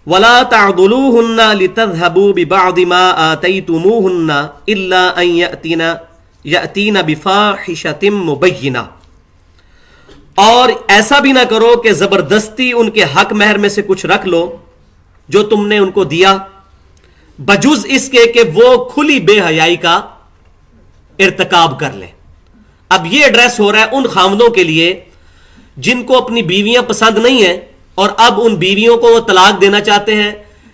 وَلَا تَعْضُلُوهُنَّ لِتَذْهَبُوا بِبَعْضِ مَا آتَيْتُمُوهُنَّ إِلَّا أَن يَأْتِينَ بِفَاحِشَةٍ مُبَيِّنَةٍ، اور ایسا بھی نہ کرو کہ زبردستی ان کے حق مہر میں سے کچھ رکھ لو جو تم نے ان کو دیا، بجز اس کے کہ وہ کھلی بے حیائی کا ارتکاب کر لے۔ اب یہ ایڈریس ہو رہا ہے ان خاوندوں کے لیے جن کو اپنی بیویاں پسند نہیں ہیں اور اب ان بیویوں کو وہ طلاق دینا چاہتے ہیں،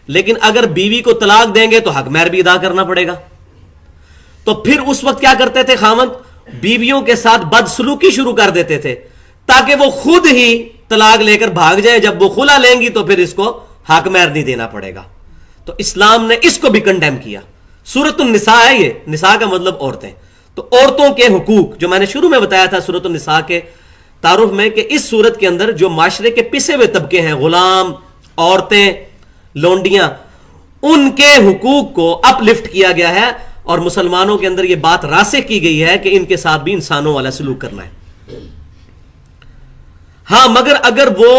لیکن اگر بیوی کو طلاق دیں گے تو حق مہر بھی ادا کرنا پڑے گا۔ تو پھر اس وقت کیا کرتے تھے خاوند؟ بیویوں کے ساتھ بدسلوکی شروع کر دیتے تھے تاکہ وہ خود ہی طلاق لے کر بھاگ جائے۔ جب وہ خلا لیں گی تو پھر اس کو حق مہر نہیں دینا پڑے گا۔ تو اسلام نے اس کو بھی کنڈیم کیا۔ سورۃ النساء ہے یہ، نساء کا مطلب عورتیں، تو عورتوں کے حقوق جو میں نے شروع میں بتایا تھا سورۃ النساء کے تعارف میں، کہ اس سورت کے اندر جو معاشرے کے پسے ہوئے طبقے ہیں، غلام، عورتیں، لونڈیاں، ان کے حقوق کو اپ لفٹ کیا گیا ہے، اور مسلمانوں کے اندر یہ بات راسخ کی گئی ہے کہ ان کے ساتھ بھی انسانوں والا سلوک کرنا ہے۔ ہاں مگر اگر وہ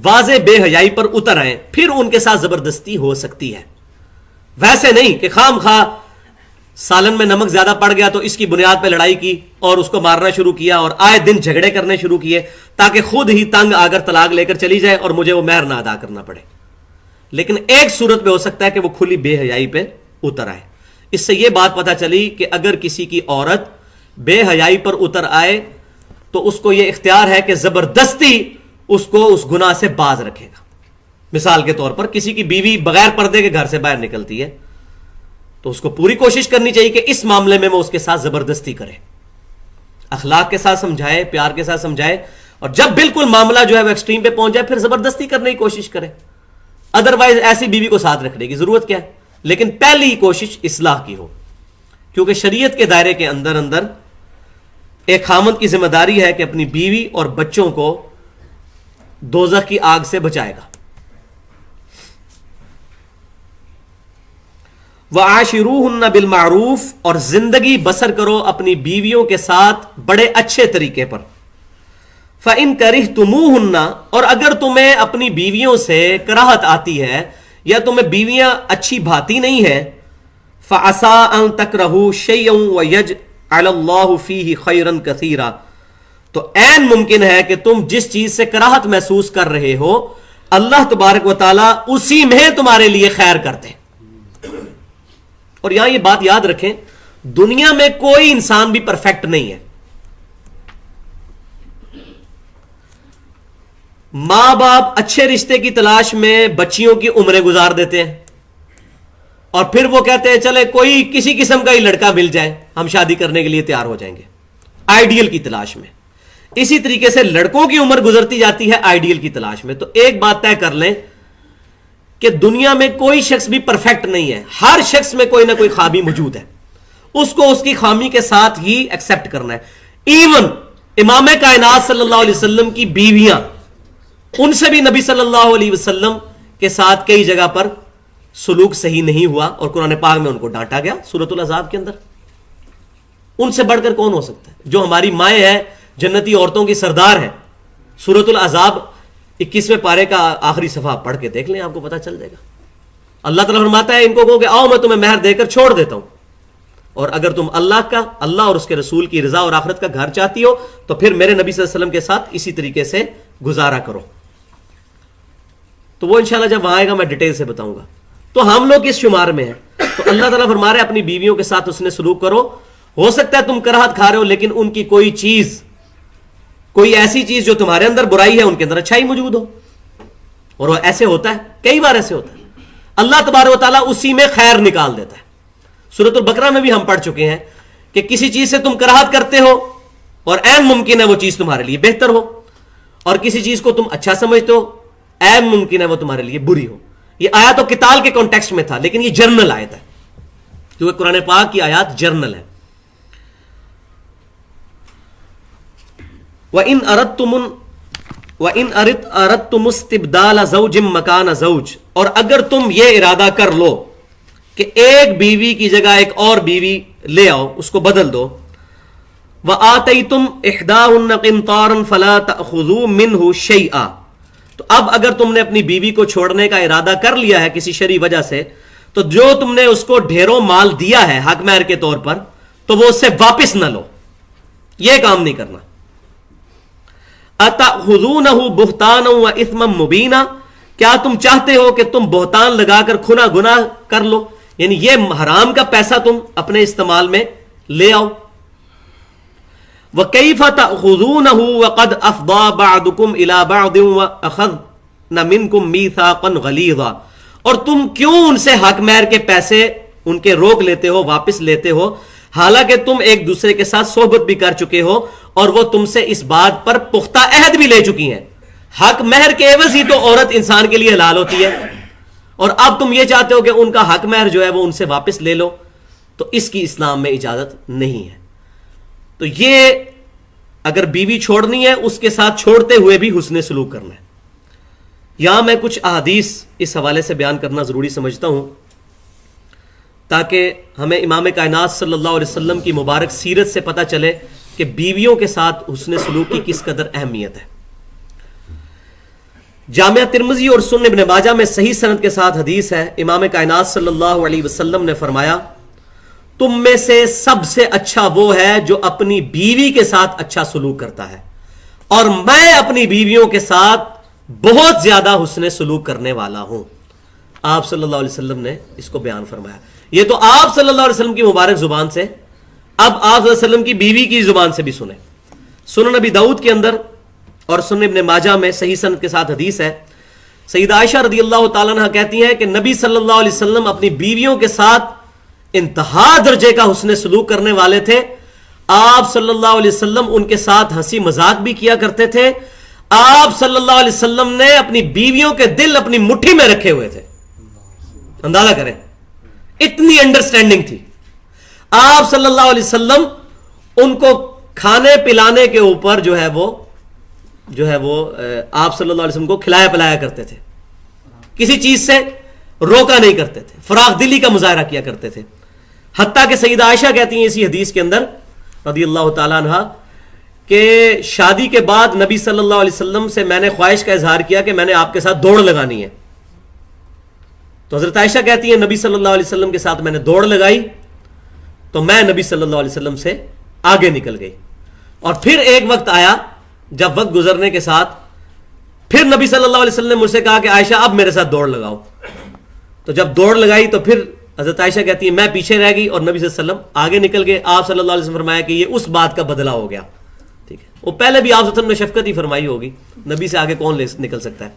واضح بے حیائی پر اتر آئیں پھر ان کے ساتھ زبردستی ہو سکتی ہے، ویسے نہیں کہ خام خواہ سالن میں نمک زیادہ پڑ گیا تو اس کی بنیاد پہ لڑائی کی اور اس کو مارنا شروع کیا اور آئے دن جھگڑے کرنے شروع کیے تاکہ خود ہی تنگ آ کر طلاق لے کر چلی جائے اور مجھے وہ مہر نہ ادا کرنا پڑے۔ لیکن ایک صورت پہ ہو سکتا ہے کہ وہ کھلی بے حیائی پہ اتر آئے۔ اس سے یہ بات پتہ چلی کہ اگر کسی کی عورت بے حیائی پر اتر آئے تو اس کو یہ اختیار ہے کہ زبردستی اس کو اس گناہ سے باز رکھے گا۔ مثال کے طور پر کسی کی بیوی بغیر پردے کے گھر سے باہر نکلتی ہے تو اس کو پوری کوشش کرنی چاہیے کہ اس معاملے میں وہ اس کے ساتھ زبردستی کرے، اخلاق کے ساتھ سمجھائے، پیار کے ساتھ سمجھائے، اور جب بالکل معاملہ جو ہے وہ ایکسٹریم پہ پہنچ جائے پھر زبردستی کرنے کی کوشش کرے۔ ادروائز ایسی بیوی کو ساتھ رکھنے کی ضرورت کیا ہے؟ لیکن پہلی کوشش اصلاح کی ہو، کیونکہ شریعت کے دائرے کے اندر ایک خامند کی ذمہ داری ہے کہ اپنی بیوی اور بچوں کو دوزخ کی آگ سے بچائے گا۔ وَعَاشِرُوهُنَّ بِالْمَعْرُوفِ، اور زندگی بسر کرو اپنی بیویوں کے ساتھ بڑے اچھے طریقے پر۔ فَإِن كَرِهْتُمُوهُنَّ، اور اگر تمہیں اپنی بیویوں سے کراہت آتی ہے یا تمہیں بیویاں اچھی بھاتی نہیں ہے، فَعَسَىٰ أَن تَكْرَهُوا شَيْئًا وَيَجْعَلَ اللَّهُ فِيهِ خَيْرًا كَثِيرًا، تو عین ممکن ہے کہ تم جس چیز سے کراہت محسوس کر رہے ہو اللہ تبارک و تعالیٰ اسی میں تمہارے لیے خیر کرتے ہیں۔ اور یہاں یہ بات یاد رکھیں، دنیا میں کوئی انسان بھی پرفیکٹ نہیں ہے۔ ماں باپ اچھے رشتے کی تلاش میں بچیوں کی عمریں گزار دیتے ہیں اور پھر وہ کہتے ہیں چلے کوئی کسی قسم کا ہی لڑکا مل جائے ہم شادی کرنے کے لیے تیار ہو جائیں گے، آئیڈیل کی تلاش میں۔ اسی طریقے سے لڑکوں کی عمر گزرتی جاتی ہے آئیڈیل کی تلاش میں۔ تو ایک بات طے کر لیں کہ دنیا میں کوئی شخص بھی پرفیکٹ نہیں ہے، ہر شخص میں کوئی نہ کوئی خامی موجود ہے، اس کو اس کی خامی کے ساتھ ہی ایکسپٹ کرنا ہے۔ ایون امام کائنات صلی اللہ علیہ وسلم کی بیویاں، ان سے بھی نبی صلی اللہ علیہ وسلم کے ساتھ کئی جگہ پر سلوک صحیح نہیں ہوا اور قرآن پاک میں ان کو ڈانٹا گیا سورۃ الاحزاب کے اندر۔ ان سے بڑھ کر کون ہو سکتا ہے؟ جو ہماری مائیں ہیں، جنتی عورتوں کی سردار ہے، سورۃ الاحزاب 21ویں پارے کا آخری صفحہ پڑھ کے دیکھ لیں، آپ کو پتہ چل جائے گا۔ اللہ تعالیٰ فرماتا ہے ان کو کہو کہ آؤ میں تمہیں مہر دے کر چھوڑ دیتا ہوں، اور اگر تم اللہ اور اس کے رسول کی رضا اور آخرت کا گھر چاہتی ہو تو پھر میرے نبی صلی اللہ علیہ وسلم کے ساتھ اسی طریقے سے گزارا کرو۔ تو وہ انشاءاللہ جب وہاں آئے گا میں ڈیٹیل سے بتاؤں گا۔ تو ہم لوگ اس شمار میں ہیں، تو اللہ تعالیٰ فرما رہے ہیں اپنی بیویوں کے ساتھ اس نے سلوک کرو۔ ہو سکتا ہے تم کراہت کھا رہے ہو لیکن ان کی کوئی ایسی چیز جو تمہارے اندر برائی ہے ان کے اندر اچھائی موجود ہو، اور وہ ایسے ہوتا ہے، کئی بار ایسے ہوتا ہے، اللہ تبارک و تعالیٰ اسی میں خیر نکال دیتا ہے۔ سورۃ البقرہ میں بھی ہم پڑھ چکے ہیں کہ کسی چیز سے تم کراہت کرتے ہو اور عین ممکن ہے وہ چیز تمہارے لیے بہتر ہو، اور کسی چیز کو تم اچھا سمجھتے ہو عین ممکن ہے وہ تمہارے لیے بری ہو۔ یہ آیات تو قتال کے کانٹیکسٹ میں تھا لیکن یہ جرنل آیت ہے، کیونکہ قرآن پاک کی آیات جرنل ہے۔ وَإِنْ أَرَدْتُمُ اسْتِبْدَالَ زَوْجٍ مَكَانَ زَوْجٍ، اور اگر تم یہ ارادہ کر لو کہ ایک بیوی کی جگہ ایک اور بیوی لے آؤ، اس کو بدل دو، وَآتَيْتُمْ إِحْدَاهُنَّ قِنْطَارًا فَلَا تَأْخُذُوا مِنْهُ شَيْئًا، تو اب اگر تم نے اپنی بیوی کو چھوڑنے کا ارادہ کر لیا ہے کسی شرعی وجہ سے، تو جو تم نے اس کو ڈھیروں مال دیا ہے حق مہر کے طور پر، تو وہ اس سے واپس نہ لو، یہ کام نہیں کرنا. اتأخذونہ بہتانا و اثما مبینا، کیا تم چاہتے ہو کہ تم بہتان لگا کر کھنا گناہ کر لو، یعنی یہ حرام کا پیسہ تم اپنے استعمال میں لے آؤ. وَكَيْفَ تَأْخُذُونَهُ وَقَدْ أَفْضَى بَعْضُكُمْ إِلَى بَعْضٍ وَأَخَذْنَ مِنْكُمْ مِيثَاقًا غَلِيظًا، اور تم کیوں ان سے حق مہر کے پیسے ان کے روک لیتے ہو، واپس لیتے ہو، حالانکہ تم ایک دوسرے کے ساتھ صحبت بھی کر چکے ہو اور وہ تم سے اس بات پر پختہ عہد بھی لے چکی ہیں. حق مہر کے عوض ہی تو عورت انسان کے لیے حلال ہوتی ہے، اور اب تم یہ چاہتے ہو کہ ان کا حق مہر جو ہے وہ ان سے واپس لے لو، تو اس کی اسلام میں اجازت نہیں ہے. تو یہ اگر بیوی چھوڑنی ہے اس کے ساتھ چھوڑتے ہوئے بھی حسن سلوک کرنا ہے. یہاں میں کچھ احادیث اس حوالے سے بیان کرنا ضروری سمجھتا ہوں تاکہ ہمیں امام کائنات صلی اللہ علیہ وسلم کی مبارک سیرت سے پتہ چلے کہ بیویوں کے ساتھ حسن سلوک کی کس قدر اہمیت ہے. جامعہ ترمذی اور سنن ابن ماجہ میں صحیح سند کے ساتھ حدیث ہے، امام کائنات صلی اللہ علیہ وسلم نے فرمایا، تم میں سے سب سے اچھا وہ ہے جو اپنی بیوی کے ساتھ اچھا سلوک کرتا ہے، اور میں اپنی بیویوں کے ساتھ بہت زیادہ حسن سلوک کرنے والا ہوں. آپ صلی اللہ علیہ وسلم نے اس کو بیان فرمایا. یہ تو آپ صلی اللہ علیہ وسلم کی مبارک زبان سے، اب آپ صلی اللہ علیہ وسلم کی بیوی کی زبان سے بھی سنیں. سنن نبی داؤد کے اندر اور سنن ابن ماجہ میں صحیح سند کے ساتھ حدیث ہے، سیدہ عائشہ رضی اللہ تعالیٰ عنہ کہتی ہیں کہ نبی صلی اللہ علیہ وسلم اپنی بیویوں کے ساتھ انتہا درجے کا حسن سلوک کرنے والے تھے. آپ صلی اللہ علیہ وسلم ان کے ساتھ ہنسی مذاق بھی کیا کرتے تھے. آپ صلی اللہ علیہ وسلم نے اپنی بیویوں کے دل اپنی مٹھی میں رکھے ہوئے تھے. اندازہ کریں، اتنی انڈرسٹینڈنگ تھی. آپ صلی اللہ علیہ وسلم ان کو کھانے پلانے کے اوپر جو ہے وہ آپ صلی اللہ علیہ وسلم کو کھلایا پلایا کرتے تھے، کسی چیز سے روکا نہیں کرتے تھے، فراخ دلی کا مظاہرہ کیا کرتے تھے. حتیٰ کہ سیدہ عائشہ کہتی ہیں اسی حدیث کے اندر رضی اللہ تعالیٰ عنہ کہ شادی کے بعد نبی صلی اللہ علیہ وسلم سے میں نے خواہش کا اظہار کیا کہ میں نے آپ کے ساتھ دوڑ لگانی ہے. تو حضرت عائشہ کہتی ہیں نبی صلی اللہ علیہ وسلم کے ساتھ میں نے دوڑ لگائی تو میں نبی صلی اللہ علیہ وسلم سے آگے نکل گئی. اور پھر ایک وقت آیا جب وقت گزرنے کے ساتھ پھر نبی صلی اللہ علیہ وسلم نے مجھ سے کہا کہ عائشہ اب میرے ساتھ دوڑ لگاؤ. تو جب دوڑ لگائی تو پھر حضرت عائشہ کہتی ہے میں پیچھے رہ گئی اور نبی صلی اللہ علیہ وسلم آگے نکل گئے. آپ صلی اللہ علیہ وسلم فرمایا کہ یہ اس بات کا بدلہ ہو گیا. ٹھیک ہے، وہ پہلے بھی آپ صلی اللہ علیہ وسلم نے شفقت ہی فرمائی ہوگی، نبی سے آگے کون نکل سکتا ہے.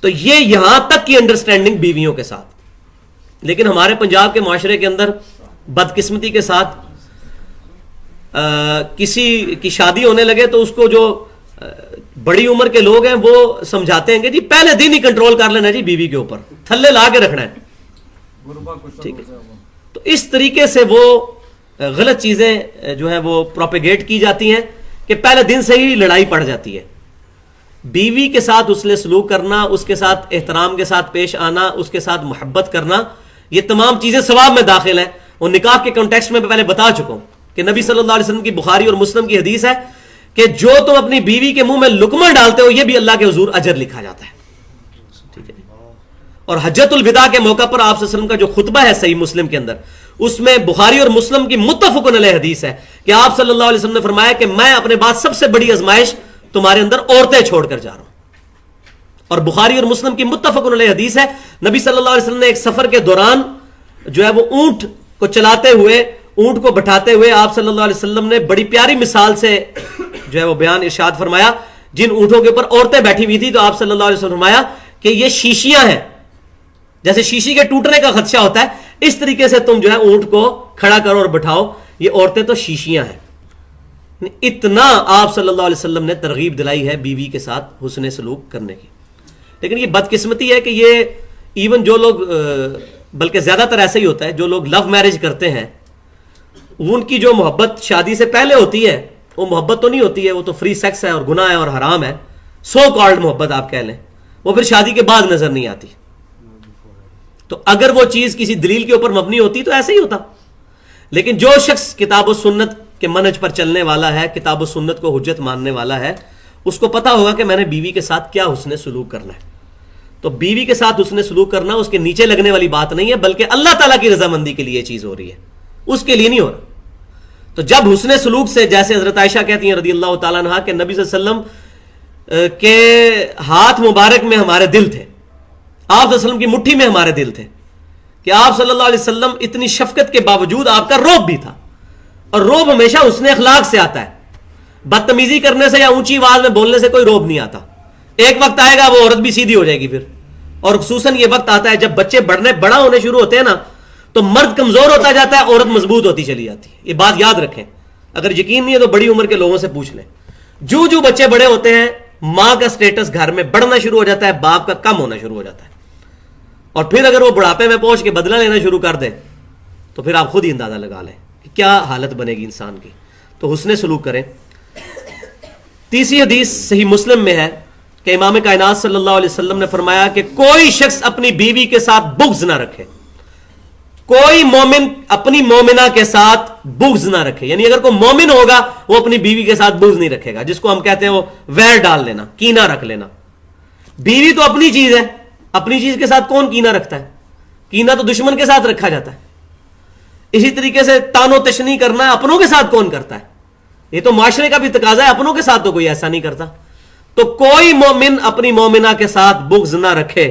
تو یہ یہاں تک کی انڈرسٹینڈنگ بیویوں کے ساتھ. لیکن ہمارے پنجاب کے معاشرے کے اندر بدقسمتی کے ساتھ کسی کی شادی ہونے لگے تو اس کو جو بڑی عمر کے لوگ ہیں وہ سمجھاتے ہیں کہ جی پہلے دن ہی کنٹرول کر لینا جی بیوی کے اوپر، تھلے لا کے رکھنا ہے. ٹھیک ہے، تو اس طریقے سے وہ غلط چیزیں جو ہیں وہ پروپیگیٹ کی جاتی ہیں کہ پہلے دن سے ہی لڑائی پڑ جاتی ہے. بیوی کے ساتھ اس نے سلوک کرنا، اس کے ساتھ احترام کے ساتھ پیش آنا، اس کے ساتھ محبت کرنا، یہ تمام چیزیں ثواب میں داخل ہیں. اور نکاح کے کنٹیکسٹ میں پہلے بتا چکا ہوں کہ نبی صلی اللہ علیہ وسلم کی بخاری اور مسلم کی حدیث ہے کہ جو تم اپنی بیوی کے منہ میں لقمہ ڈالتے ہو یہ بھی اللہ کے حضور اجر لکھا جاتا ہے. ٹھیک ہے، اور حجۃ الوداع کے موقع پر آپ صلی اللہ علیہ وسلم کا جو خطبہ ہے صحیح مسلم کے اندر، اس میں بخاری اور مسلم کی متفق علیہ حدیث ہے کہ آپ صلی اللہ علیہ وسلم نے فرمایا کہ میں اپنے بعد سب سے بڑی آزمائش تمہارے اندر عورتیں چھوڑ کر جا رہا ہوں. اور بخاری اور مسلم کی متفق علیہ حدیث ہے، نبی صلی اللہ علیہ وسلم نے ایک سفر کے دوران جو ہے وہ اونٹ کو چلاتے ہوئے، اونٹ کو بٹھاتے ہوئے آپ صلی اللہ علیہ وسلم نے بڑی پیاری مثال سے جو ہے وہ بیان ارشاد فرمایا. جن اونٹوں کے اوپر عورتیں بیٹھی ہوئی تھی تو آپ صلی اللہ علیہ وسلم فرمایا کہ یہ شیشیاں ہیں، جیسے شیشی کے ٹوٹنے کا خدشہ ہوتا ہے اس طریقے سے تم جو ہے اونٹ کو کھڑا کرو اور بٹھاؤ، یہ عورتیں تو شیشیاں ہیں. اتنا آپ صلی اللہ علیہ وسلم نے ترغیب دلائی ہے بیوی کے ساتھ حسن سلوک کرنے کی. لیکن یہ بدقسمتی ہے کہ یہ ایون جو لوگ، بلکہ زیادہ تر ایسا ہی ہوتا ہے، جو لوگ لو میرج کرتے ہیں ان کی جو محبت شادی سے پہلے ہوتی ہے وہ محبت تو نہیں ہوتی ہے، وہ تو فری سیکس ہے اور گناہ ہے اور حرام ہے، سو کالڈ محبت آپ کہہ لیں، وہ پھر شادی کے بعد نظر نہیں آتی. تو اگر وہ چیز کسی دلیل کے اوپر مبنی ہوتی تو ایسا ہی ہوتا. لیکن جو شخص کتاب و سنت کے منہج پر چلنے والا ہے، کتاب و سنت کو حجت ماننے والا ہے، اس کو پتا ہوگا کہ میں نے بیوی کے ساتھ کیا حسن سلوک کرنا ہے. تو بیوی کے ساتھ حسن سلوک کرنا اس کے نیچے لگنے والی بات نہیں ہے، بلکہ اللہ تعالیٰ کی رضامندی کے لیے یہ چیز ہو رہی ہے، اس کے لیے نہیں ہو رہا. تو جب حسن سلوک سے، جیسے حضرت عائشہ کہتی ہیں رضی اللہ تعالیٰ عنہا کہ نبی صلی اللہ علیہ وسلم کے ہاتھ مبارک میں ہمارے دل تھے، آپ صلی اللہ علیہ وسلم کی مٹھی میں ہمارے دل تھے، کہ آپ صلی اللہ علیہ وسلم اتنی شفقت کے باوجود آپ کا روب بھی تھا، اور روب ہمیشہ حسن اخلاق سے آتا ہے. بدتمیزی کرنے سے یا اونچی آواز میں بولنے سے کوئی روب نہیں آتا. ایک وقت آئے گا وہ عورت بھی سیدھی ہو جائے گی پھر. اور خصوصاً یہ وقت آتا ہے جب بچے بڑا ہونے شروع ہوتے ہیں نا، تو مرد کمزور ہوتا جاتا ہے، عورت مضبوط ہوتی چلی جاتی ہے. یہ بات یاد رکھیں، اگر یقین نہیں ہے تو بڑی عمر کے لوگوں سے پوچھ لیں. جو بچے بڑے ہوتے ہیں، ماں کا سٹیٹس گھر میں بڑھنا شروع ہو جاتا ہے، باپ کا کم ہونا شروع ہو جاتا ہے. اور پھر اگر وہ بڑھاپے میں پہنچ کے بدلہ لینا شروع کر دے تو پھر آپ خود ہی اندازہ لگا لیں کہ کیا حالت بنے گی انسان کی. تو حسن سلوک کریں. تیسری حدیث صحیح مسلم میں ہے کہ امام کائنات صلی اللہ علیہ وسلم نے فرمایا کہ کوئی شخص اپنی بیوی کے ساتھ بغض نہ رکھے. کوئی مومن اپنی مومنہ کے ساتھ بغض نہ رکھے. یعنی اگر کوئی مومن ہوگا وہ اپنی بیوی کے ساتھ بغض نہیں رکھے گا، جس کو ہم کہتے ہیں وہ ویر ڈال لینا، کینہ رکھ لینا. بیوی تو اپنی چیز ہے، اپنی چیز کے ساتھ کون کینہ رکھتا ہے؟ کینہ تو دشمن کے ساتھ رکھا جاتا ہے. اسی طریقے سے تان و تشنی کرنا اپنوں کے ساتھ کون کرتا ہے؟ یہ تو معاشرے کا بھی تقاضا ہے، اپنوں کے ساتھ تو کوئی ایسا نہیں کرتا. تو کوئی مومن اپنی مومنہ کے ساتھ بغض نہ رکھے.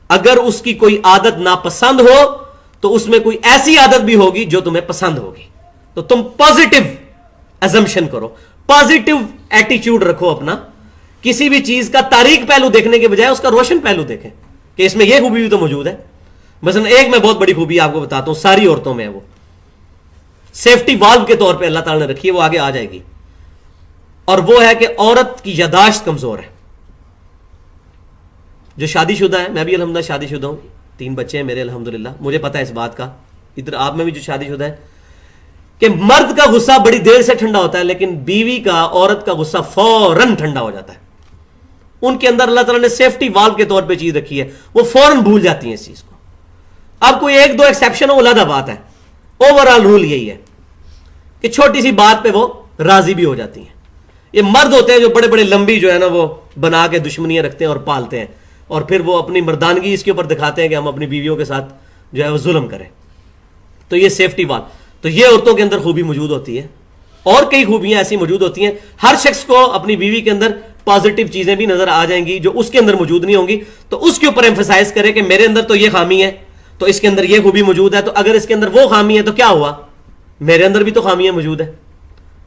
اگر اس کی کوئی عادت ناپسند ہو تو اس میں کوئی ایسی عادت بھی ہوگی جو تمہیں پسند ہوگی. تو تم پازیٹیو ایزمپشن کرو، پازیٹیو ایٹیچیوڈ رکھو اپنا. کسی بھی چیز کا تاریک پہلو دیکھنے کے بجائے اس کا روشن پہلو دیکھیں کہ اس میں یہ خوبی بھی تو موجود ہے. مثلا ایک میں بہت بڑی خوبی آپ کو بتاتا ہوں، ساری عورتوں میں ہے، وہ سیفٹی والو کے طور پہ اللہ تعالیٰ نے رکھی ہے، وہ آگے آ جائے گی. اور وہ ہے کہ عورت کی یاداشت کمزور ہے. جو شادی شدہ ہے، میں بھی الحمدللہ شادی شدہ ہوں، 3 بچے ہیں میرے الحمدللہ، مجھے پتا ہے اس بات کا. ادھر آپ میں بھی جو شادی شدہ ہے کہ مرد کا غصہ بڑی دیر سے ٹھنڈا ہوتا ہے، لیکن بیوی کا، عورت کا غصہ فوراً ٹھنڈا ہو جاتا ہے. ان کے اندر اللہ تعالیٰ نے سیفٹی والو کے طور پہ چیز رکھی ہے، وہ فوراً بھول جاتی ہیں اس چیز کو. اب کوئی 1-2 ایکسیپشن ہو، علیحدہ بات ہے. اوور آل رول یہی ہے کہ چھوٹی سی بات پہ وہ راضی بھی ہو جاتی ہیں. یہ مرد ہوتے ہیں جو بڑے بڑے لمبی جو ہے نا وہ بنا کے دشمنیاں رکھتے ہیں اور پالتے ہیں، اور پھر وہ اپنی مردانگی اس کے اوپر دکھاتے ہیں کہ ہم اپنی بیویوں کے ساتھ جو ہے وہ ظلم کریں. تو یہ سیفٹی وال، تو یہ عورتوں کے اندر خوبی موجود ہوتی ہے. اور کئی خوبیاں ایسی موجود ہوتی ہیں. ہر شخص کو اپنی بیوی کے اندر پازیٹیو چیزیں بھی نظر آ جائیں گی جو اس کے اندر موجود نہیں ہوں گی. تو اس کے اوپر ایمفسائز کرے کہ میرے اندر تو یہ خامی ہے، تو اس کے اندر یہ خوبی موجود ہے، تو اگر اس کے اندر وہ خامی ہے تو کیا ہوا، میرے اندر بھی تو خامیاں موجود ہیں.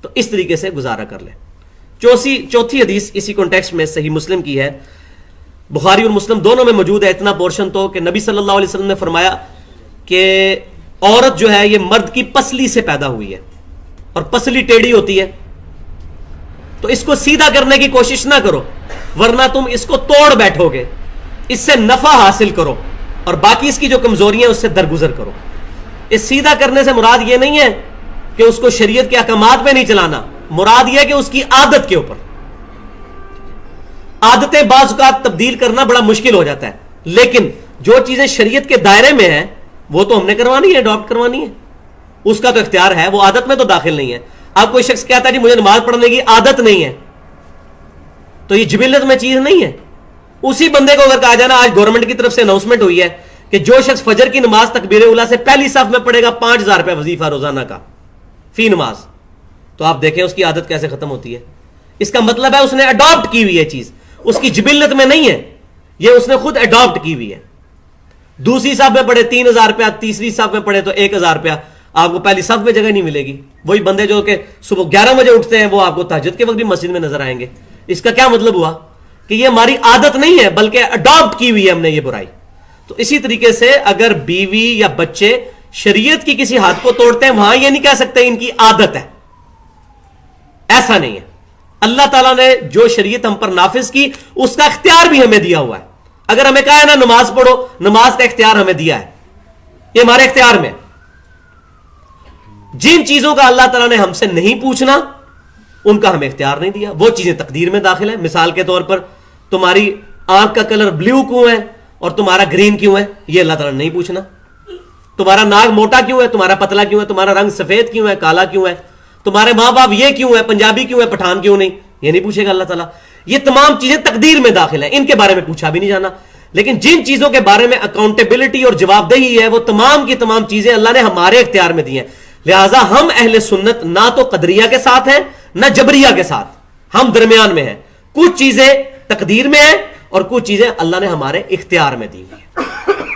تو اس طریقے سے گزارا کر لیں. چوتھی حدیث اسی کانٹیکسٹ میں صحیح مسلم کی ہے، بخاری اور مسلم دونوں میں موجود ہے اتنا پورشن تو، کہ نبی صلی اللہ علیہ وسلم نے فرمایا کہ عورت جو ہے یہ مرد کی پسلی سے پیدا ہوئی ہے، اور پسلی ٹیڑھی ہوتی ہے، تو اس کو سیدھا کرنے کی کوشش نہ کرو، ورنہ تم اس کو توڑ بیٹھو گے. اس سے نفع حاصل کرو اور باقی اس کی جو کمزوریاں اس سے درگزر کرو. اس سیدھا کرنے سے مراد یہ نہیں ہے کہ اس کو شریعت کے احکامات پہ نہیں چلانا، مراد یہ ہے کہ اس کی عادت کے اوپر. عادتیں بعض اوقات تبدیل کرنا بڑا مشکل ہو جاتا ہے، لیکن جو چیزیں شریعت کے دائرے میں ہیں وہ تو ہم نے کروانی ہے، اڈاپٹ کروانی ہے. اس کا تو اختیار ہے، وہ عادت میں تو داخل نہیں ہے. اب کوئی شخص کہتا ہے جی مجھے نماز پڑھنے کی عادت نہیں ہے، تو یہ جبلت میں چیز نہیں ہے. اسی بندے کو اگر کہا جانا آج گورنمنٹ کی طرف سے اناؤنسمنٹ ہوئی ہے کہ جو شخص فجر کی نماز تکبیر اولیٰ سے پہلی صف میں پڑھے گا 5000 روپے وظیفہ روزانہ کا فی نماز، تو آپ دیکھیں اس کی عادت کیسے ختم ہوتی ہے. اس کا مطلب ہے اس نے اڈاپٹ کی ہوئی ہے چیز، اس کی جبلت میں نہیں ہے، یہ اس نے خود اڈاپٹ کی ہوئی ہے. دوسری صف میں پڑھے 3000 روپیہ، تیسری صف میں پڑھے تو 1000 روپیہ، آپ کو پہلی صف میں جگہ نہیں ملے گی. وہی بندے جو کہ صبح 11 بجے اٹھتے ہیں وہ آپ کو تہجد کے وقت بھی مسجد میں نظر آئیں گے. اس کا کیا مطلب ہوا کہ یہ ہماری عادت نہیں ہے بلکہ اڈاپٹ کی ہوئی ہے ہم نے یہ برائی. تو اسی طریقے سے اگر بیوی یا بچے شریعت کی کسی حد کو توڑتے ہیں، وہاں یہ نہیں کہہ سکتے ان کی عادت ہے، ایسا نہیں ہے. اللہ تعالیٰ نے جو شریعت ہم پر نافذ کی اس کا اختیار بھی ہمیں دیا ہوا ہے. اگر ہمیں کہا ہے نا نماز پڑھو، نماز کا اختیار ہمیں دیا ہے، یہ ہمارے اختیار میں. جن چیزوں کا اللہ تعالیٰ نے ہم سے نہیں پوچھنا ان کا ہمیں اختیار نہیں دیا، وہ چیزیں تقدیر میں داخل ہیں. مثال کے طور پر تمہاری آنکھ کا کلر بلیو کیوں ہے اور تمہارا گرین کیوں ہے، یہ اللہ تعالیٰ نے نہیں پوچھنا. تمہارا ناک موٹا کیوں ہے، تمہارا پتلا کیوں ہے، تمہارا رنگ سفید کیوں ہے، کالا کیوں ہے، تمہارے ماں باپ یہ کیوں ہے، پنجابی کیوں ہے، پٹھان کیوں نہیں، یہ نہیں پوچھے گا اللہ تعالیٰ. یہ تمام چیزیں تقدیر میں داخل ہیں، ان کے بارے میں پوچھا بھی نہیں جانا. لیکن جن چیزوں کے بارے میں اکاؤنٹیبلٹی اور جواب دہی ہے، وہ تمام کی تمام چیزیں اللہ نے ہمارے اختیار میں دی ہیں. لہٰذا ہم اہل سنت نہ تو قدریہ کے ساتھ ہیں نہ جبریہ کے ساتھ، ہم درمیان میں ہیں. کچھ چیزیں تقدیر میں ہیں اور کچھ چیزیں اللہ نے ہمارے اختیار میں دی ہیں.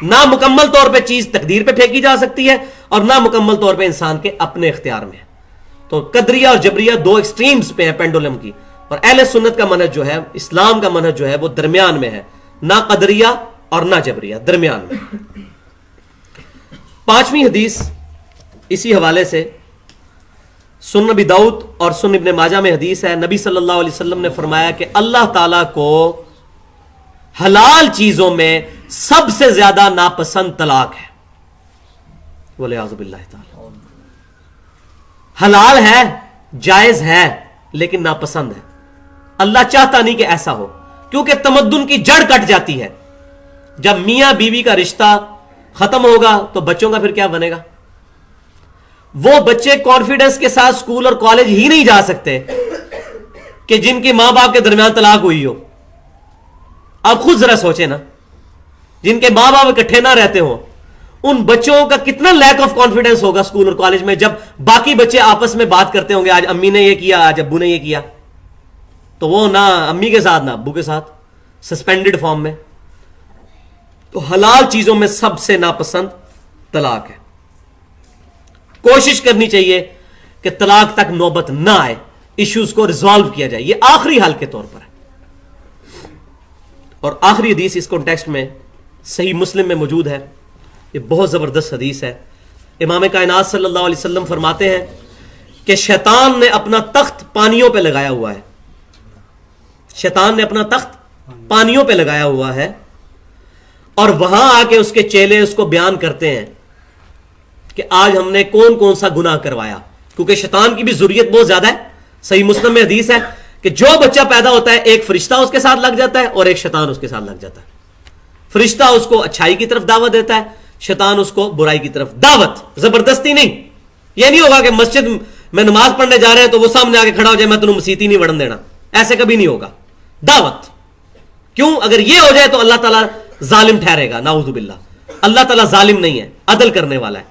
نہ مکمل طور پہ چیز تقدیر پہ پھینکی جا سکتی ہے اور نہ مکمل طور پہ انسان کے اپنے اختیار میں ہے. تو قدریہ اور جبریہ دو ایکسٹریمز پہ ہیں پینڈولم کی، اور اہل سنت کا منہج جو ہے، اسلام کا منہج جو ہے، وہ درمیان میں ہے، نہ قدریہ اور نہ جبریہ، درمیان میں. 5ویں حدیث اسی حوالے سے سنن ابی داؤد اور سنن ابن ماجہ میں حدیث ہے. نبی صلی اللہ علیہ وسلم نے فرمایا کہ اللہ تعالیٰ کو حلال چیزوں میں سب سے زیادہ ناپسند طلاق ہے. وَلِعَاذُ بِاللَّهِ تعالیٰ. حلال ہے، جائز ہے، لیکن ناپسند ہے. اللہ چاہتا نہیں کہ ایسا ہو، کیونکہ تمدن کی جڑ کٹ جاتی ہے. جب میاں بیوی کا رشتہ ختم ہوگا تو بچوں کا پھر کیا بنے گا؟ وہ بچے کانفیڈنس کے ساتھ اسکول اور کالج ہی نہیں جا سکتے کہ جن کے ماں باپ کے درمیان طلاق ہوئی ہو. آپ خود ذرا سوچیں نا، جن کے ماں باپ اکٹھے نہ رہتے ہوں، ان بچوں کا کتنا لیک آف کانفیڈنس ہوگا اسکول اور کالج میں، جب باقی بچے آپس میں بات کرتے ہوں گے، آج امی نے یہ کیا، آج ابو نے یہ کیا، تو وہ نہ امی کے ساتھ نہ ابو کے ساتھ، سسپینڈڈ فارم میں. تو حلال چیزوں میں سب سے ناپسند طلاق ہے. کوشش کرنی چاہیے کہ طلاق تک نوبت نہ آئے، ایشوز کو ریزالو کیا جائے. یہ آخری حل کے طور پر ہے. اور آخری حدیث اس کانٹیکسٹ میں صحیح مسلم میں موجود ہے. یہ بہت زبردست حدیث ہے. امام کائنات صلی اللہ علیہ وسلم فرماتے ہیں کہ شیطان نے اپنا تخت پانیوں پہ لگایا ہوا ہے. شیطان نے اپنا تخت پانیوں پہ لگایا ہوا ہے، اور وہاں آ کے اس کے چیلے اس کو بیان کرتے ہیں کہ آج ہم نے کون کون سا گناہ کروایا. کیونکہ شیطان کی بھی ضروریت بہت زیادہ ہے. صحیح مسلم میں حدیث ہے کہ جو بچہ پیدا ہوتا ہے، ایک فرشتہ اس کے ساتھ لگ جاتا ہے اور ایک شیطان اس کے ساتھ لگ جاتا ہے. فرشتہ اس کو اچھائی کی طرف دعوت دیتا ہے، شیطان اس کو برائی کی طرف دعوت. زبردستی نہیں. یہ نہیں ہوگا کہ مسجد میں نماز پڑھنے جا رہے ہیں تو وہ سامنے آ کے کھڑا ہو جائے، میں تمہیں مسیت ہی نہیں وڑن دینا. ایسے کبھی نہیں ہوگا. دعوت. کیوں؟ اگر یہ ہو جائے تو اللہ تعالیٰ ظالم ٹھہرے گا. نعوذ باللہ. اللہ تعالیٰ ظالم نہیں ہے، عدل کرنے والا ہے.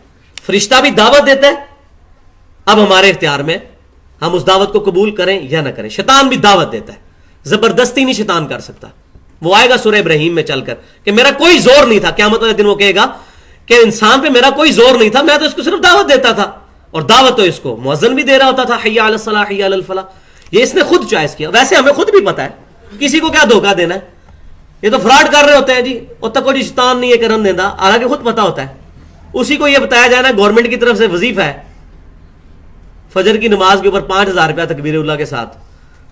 فرشتہ بھی دعوت دیتا ہے، اب ہمارے اختیار میں ہم اس دعوت کو قبول کریں یا نہ کریں. شیطان بھی دعوت دیتا ہے. زبردستی نہیں شیطان کر سکتا. وہ آئے گا سورہ ابراہیم میں چل کر کہ میرا کوئی زور نہیں تھا. قیامت والے دن وہ کہے گا کہ انسان پہ میرا کوئی زور نہیں تھا، میں تو اس کو صرف دعوت دیتا تھا. اور دعوت تو اس کو مؤذن بھی دے رہا ہوتا تھا، حی علی الصلاح حی علی الفلاح. یہ اس نے خود چوائس کیا. ویسے ہمیں خود بھی پتا ہے کسی کو کیا دھوکہ دینا ہے. یہ تو فراڈ کر رہے ہوتے ہیں جی، اور تک جی شیطان نہیں یہ کرن دینا، حالانکہ خود پتا ہوتا ہے. اسی کو یہ بتایا جائے نا گورنمنٹ کی طرف سے وظیفہ ہے فجر کی نماز کے اوپر 5,000 روپیہ تکبیر اللہ کے ساتھ،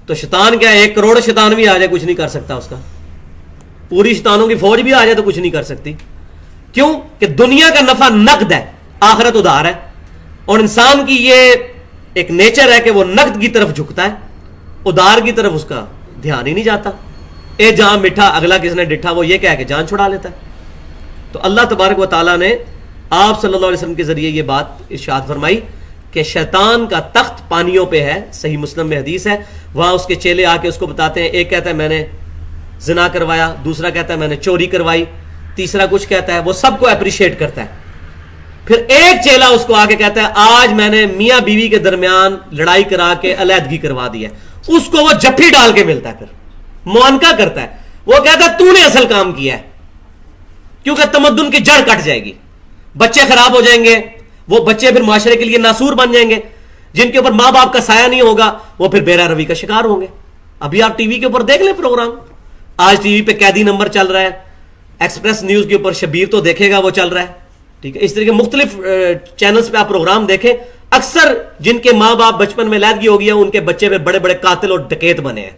تو شیطان کیا ہے 1 کروڑ شیطان بھی آ جائے کچھ نہیں کر سکتا. اس کا پوری شیطانوں کی فوج بھی آ جائے تو کچھ نہیں کر سکتی. کیوں؟ کہ دنیا کا نفع نقد ہے، آخرت ادھار ہے. اور انسان کی یہ ایک نیچر ہے کہ وہ نقد کی طرف جھکتا ہے، ادھار کی طرف اس کا دھیان ہی نہیں جاتا. اے جہاں مٹھا اگلا کس نے ڈٹھا، وہ یہ کہہ کہ جان چھڑا لیتا ہے. تو اللہ تبارک و تعالیٰ نے آپ صلی اللہ علیہ وسلم کے ذریعے یہ بات ارشاد فرمائی کہ شیطان کا تخت پانیوں پہ ہے. صحیح مسلم میں حدیث ہے. وہاں اس کے چیلے آ کے اس کو بتاتے ہیں. ایک کہتا ہے میں نے زنا کروایا، دوسرا کہتا ہے میں نے چوری کروائی، تیسرا کچھ کہتا ہے. وہ سب کو اپریشیٹ کرتا ہے. پھر ایک چیلا اس کو آ کے کہتا ہے آج میں نے میاں بیوی کے درمیان لڑائی کرا کے علیحدگی کروا دی ہے. اس کو وہ جفی ڈال کے ملتا ہے، پھر معانقہ کرتا ہے. وہ کہتا ہے تو نے اصل کام کیا ہے، کیونکہ تمدن کی جڑ کٹ جائے گی، بچے خراب ہو جائیں گے. وہ بچے پھر معاشرے کے لیے ناسور بن جائیں گے. جن کے اوپر ماں باپ کا سایہ نہیں ہوگا وہ پھر بیرا روی کا شکار ہوں گے. ابھی آپ ٹی وی کے اوپر دیکھ لیں پروگرام، آج ٹی وی پہ قیدی نمبر چل رہا ہے، ایکسپریس نیوز کے اوپر شبیر تو دیکھے گا وہ چل رہا ہے. ٹھیک ہے، اس طرح کے مختلف چینلز پہ آپ پروگرام دیکھیں. اکثر جن کے ماں باپ بچپن میں علیحدگی ہو گئی ہے ان کے بچے پہ بڑے بڑے قاتل اور ڈکیت بنے ہیں.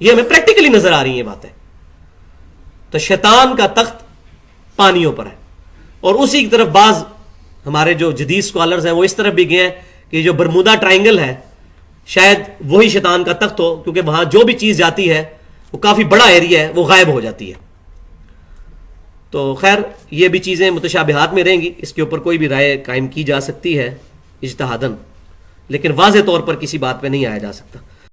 یہ ہمیں پریکٹیکلی نظر آ رہی ہیں یہ باتیں. تو شیطان کا تخت پانیوں پر ہے. اور اسی کی طرف بعض ہمارے جو جدید سکالرز ہیں وہ اس طرف بھی گئے ہیں کہ جو برمودا ٹرائنگل ہے شاید وہی شیطان کا تخت ہو، کیونکہ وہاں جو بھی چیز جاتی ہے وہ کافی بڑا ایریا ہے، وہ غائب ہو جاتی ہے. تو خیر یہ بھی چیزیں متشابہات میں رہیں گی، اس کے اوپر کوئی بھی رائے قائم کی جا سکتی ہے اجتہاداً. لیکن واضح طور پر کسی بات پہ نہیں آیا جا سکتا.